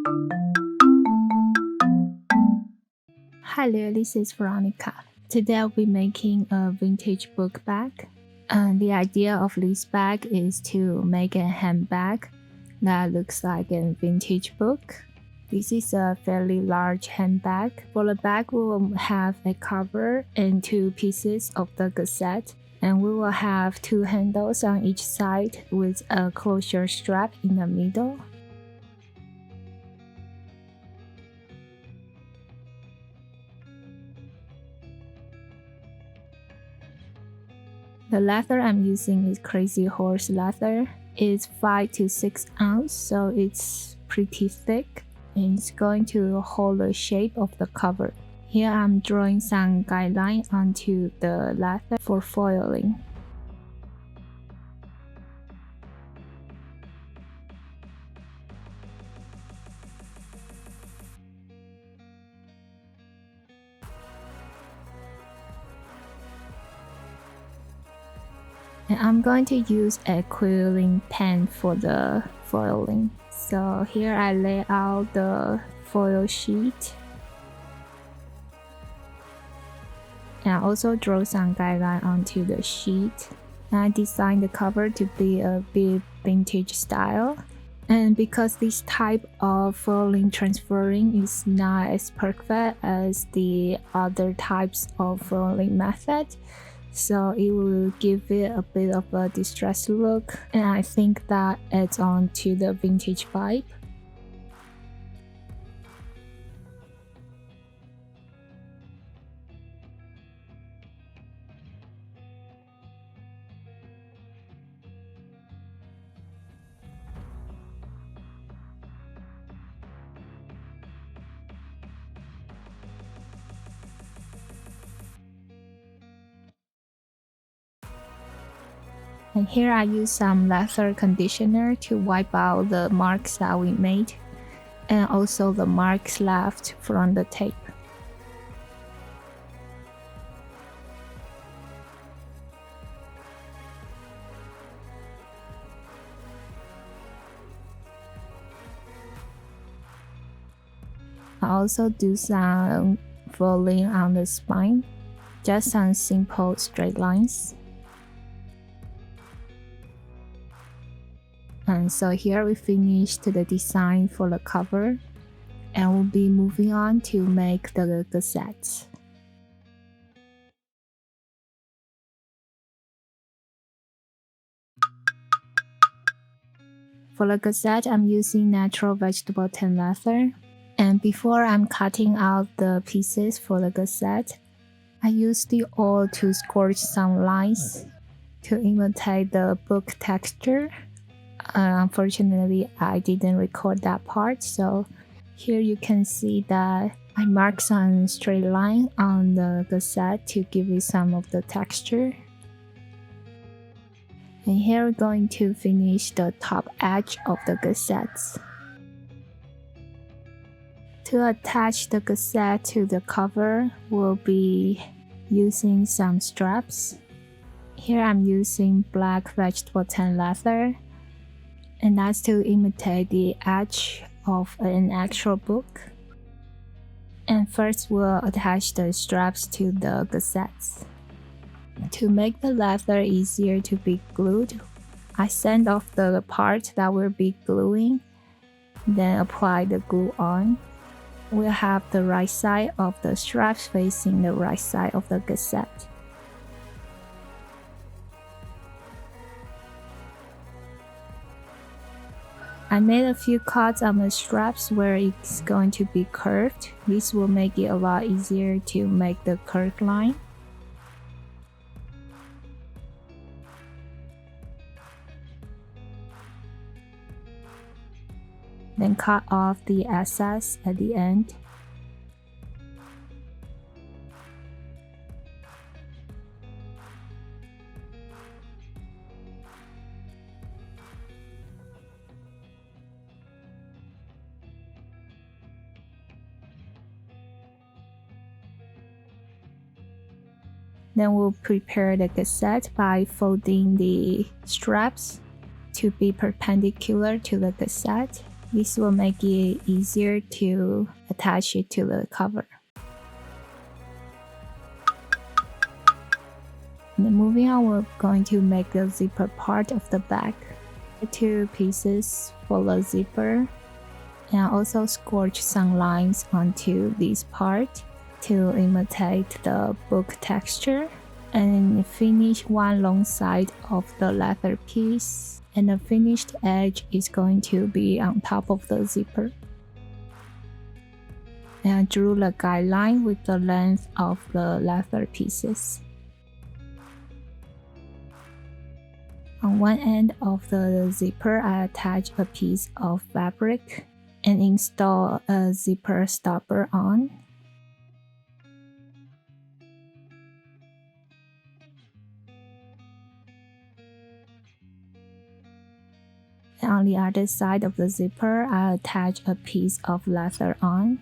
Hi there, this is Veronica. Today I'll be making a vintage book bag. And the idea of this bag is to make a handbag that looks like a vintage book. This is a fairly large handbag. For the bag, we will have a cover and 2 pieces of the gazette, and we will have 2 handles on each side with a closure strap in the middle. The leather I'm using is Crazy Horse leather. It's 5 to 6 ounce, so it's pretty thick and it's going to hold the shape of the cover. Here I'm drawing some guidelines onto the leather for foiling. And I'm going to use Aquilim pen for the foiling. So here I lay out the foil sheet. And I also draw some guideline onto the sheet. And I designed the cover to be a bit vintage style. And because this type of foiling transferring is not as perfect as the other types of foiling method, so it will give it a bit of a distressed look, and I think that adds on to the vintage vibe. And here I use some leather conditioner to wipe out the marks that we made, and also the marks left from the tape. I also do some foiling on the spine, just some simple straight lines. And so here we finished the design for the cover, and we'll be moving on to make the gazette. For the gazette, I'm using natural vegetable tan leather. And before I'm cutting out the pieces for the gazette, I use the oil to scorch some lines to imitate the book texture. Unfortunately, I didn't record that part, so here you can see that I marked some straight line on the gazette to give it some of the texture. And here we're going to finish the top edge of the gazettes. To attach the gazette to the cover, we'll be using some straps. Here I'm using black vegetable tan leather, and that's to imitate the edge of an actual book. And first we'll attach the straps to the gazettes. To make the leather easier to be glued, I sand off the part that we'll be gluing, then apply the glue on. We'll have the right side of the straps facing the right side of the gazette. I made a few cuts on the straps where it's going to be curved. This will make it a lot easier to make the curved line. Then cut off the excess at the end. Then we'll prepare the gazette by folding the straps to be perpendicular to the gazette. This will make it easier to attach it to the cover. And then moving on, we're going to make the zipper part of the bag. 2 pieces for the zipper, and also scorch some lines onto this part to imitate the book texture, and finish one long side of the leather piece, and the finished edge is going to be on top of the zipper. And I drew the guideline with the length of the leather pieces. On one end of the zipper, I attach a piece of fabric and install a zipper stopper on. And on the other side of the zipper, I attach a piece of leather on.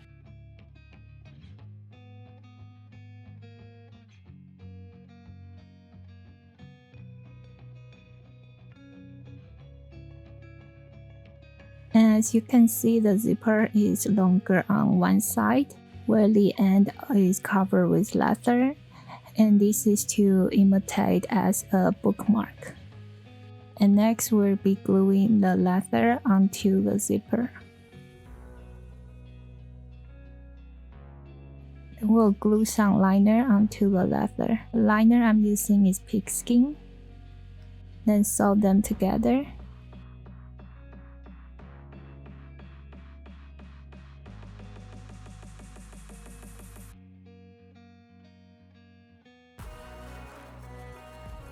And as you can see, the zipper is longer on one side, where the end is covered with leather, and this is to imitate as a bookmark. And next we'll be gluing the leather onto the zipper. We'll glue some liner onto the leather. The liner I'm using is pigskin. Then sew them together.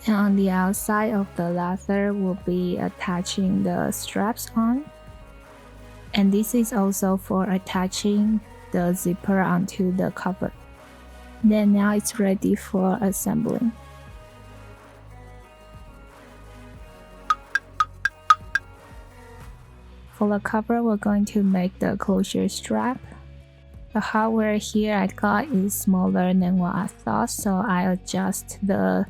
And on the outside of the leather, we'll be attaching the straps on. And this is also for attaching the zipper onto the cover. Then now it's ready for assembling. For the cover, we're going to make the closure strap. The hardware here I got is smaller than what I thought, so I adjust the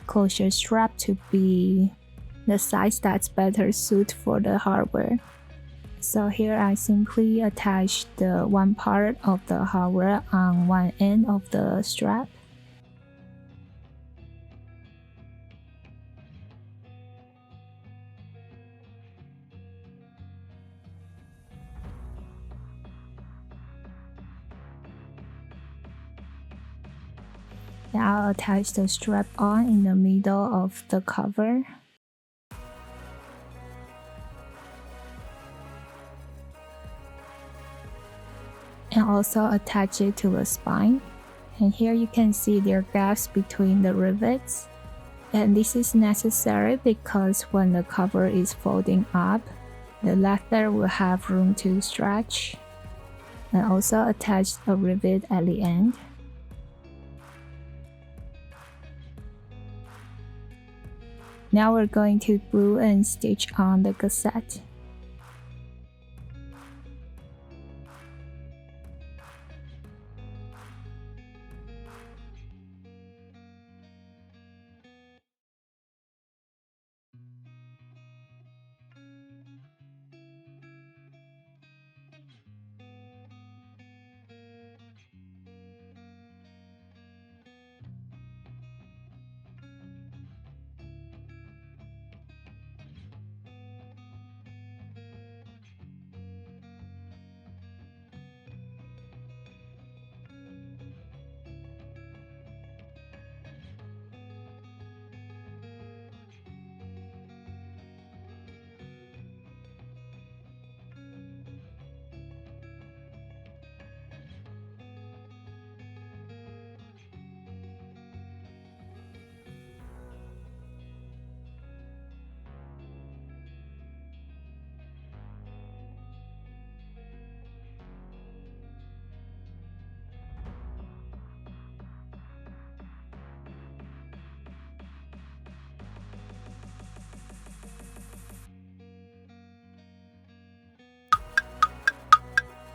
closure strap to be the size that's better suited for the hardware. So here I simply attach the one part of the hardware on one end of the strap. Now I'll attach the strap on in the middle of the cover. And also attach it to the spine. And here you can see there are gaps between the rivets. And this is necessary because when the cover is folding up, the leather will have room to stretch. And also attach a rivet at the end. Now we're going to glue and stitch on the gusset.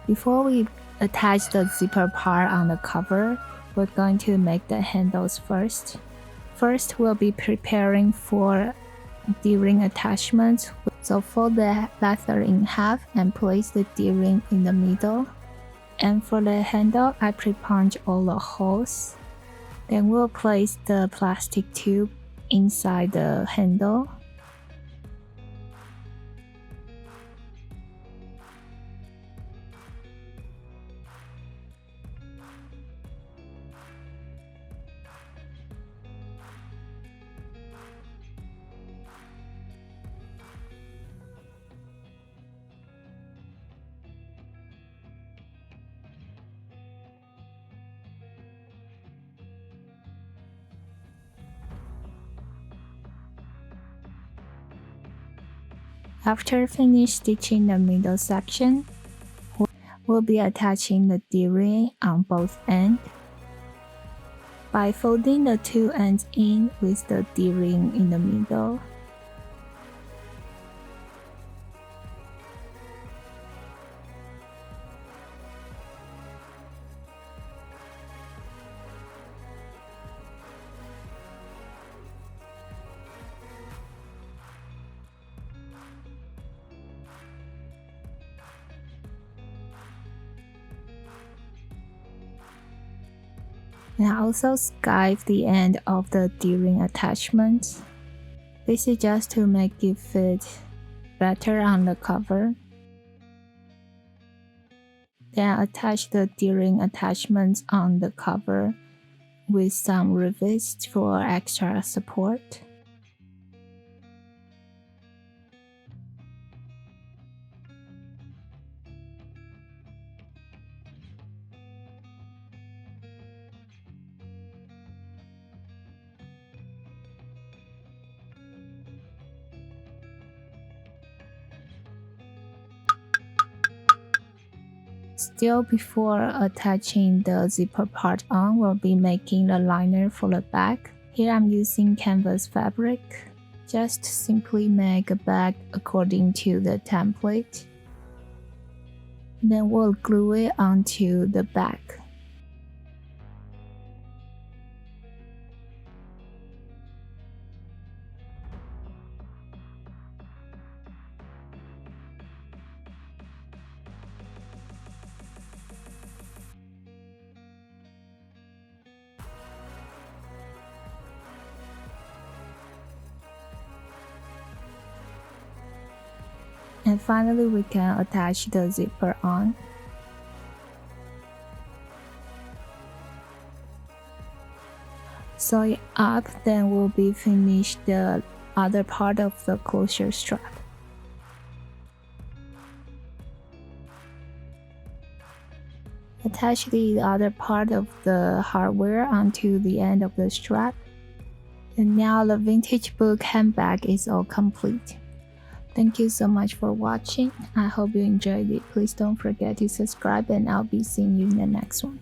Before we attach the zipper part on the cover, we're going to make the handles first. First, we'll be preparing for D-ring attachments So fold the leather in half and place the D-ring in the middle. And for the handle, I pre-punch all the holes. Then we'll place the plastic tube inside the handle. After finish stitching the middle section, we'll be attaching the D-ring on both ends. By folding the two ends in with the D-ring in the middle. And I also skive the end of the D-ring attachment. This is just to make it fit better on the cover. Then attach the D-ring attachments on the cover with some rivets for extra support. Still, before attaching the zipper part on, we'll be making the liner for the back. Here I'm using canvas fabric. Just simply make a bag according to the template. Then we'll glue it onto the back. And finally, we can attach the zipper on. Sew it up, then we'll be finished the other part of the closure strap. Attach the other part of the hardware onto the end of the strap. And now the vintage book handbag is all complete. Thank you so much for watching. I hope you enjoyed it. Please don't forget to subscribe and I'll be seeing you in the next one.